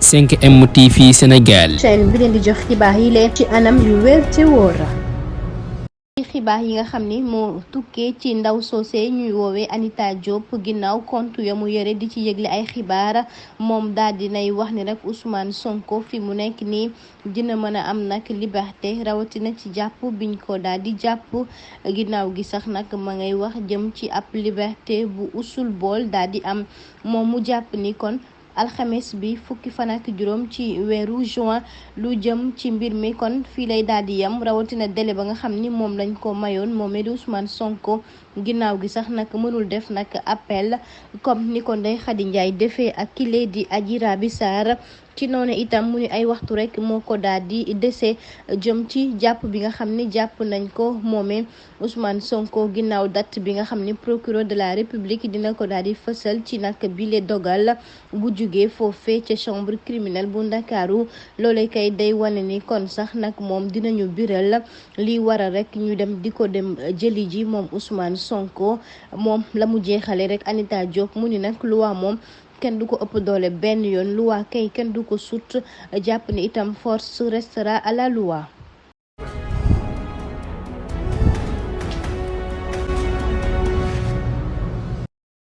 5M TV Sénégal. chaîne bi leen di jox xibaar yi leen ci anam yu wér te wóor. xibaar yi nga xam ni moo tukkee ci ndaw soose ñuy woowee Anita Diop ginnaaw compte ya mu yore di ci yëgle ay xibaar moom daal dinay wax ni rek Ousmane Sonko fi mu nekk nii dina mën a am nag liberté rawatina ci jàpp biñ ko daal di jàpp ginnaaw gi sax nag ma ngay wax jëm ci ab liberté bu usul bool daal di am moom mu jàpp ni kon alxames bi fukki fan ak juróom ci weeru juin lu jëm ci mbir mi kon fii lay daal di yem rawatina délai ba nga xam ni moom lañ ko mayoon moom di Ousmane Sonko ginnaaw gi sax nag mënul def nag appel comme ni ko Ndeye Khady Ndiaye defee ak kile di Adji Raby Sarr ci noonu itam mu ni ay waxtu rek moo ko daal di dese jëm ci jàpp bi nga xam ni jàpp nañ ko moomee Ousmane Sonko ginnaaw date bi nga xam ni procureur de la République dina ko daal di fësal ci nag bile dogal bu jugee foofee ca chambre criminelle bu Ndakaaru loolee kay day wane ni kon sax nag moom dinañu biral li waral rek ñu dem di ko dem jëli ji moom Ousmane Sonko moom la mu jeexale rek Anita Diop mu ni nag luwaa moom kenn du ko ëpp doole benn yoon luwaa kay kenn du ko sut jàpp ni itam force restera à la loi.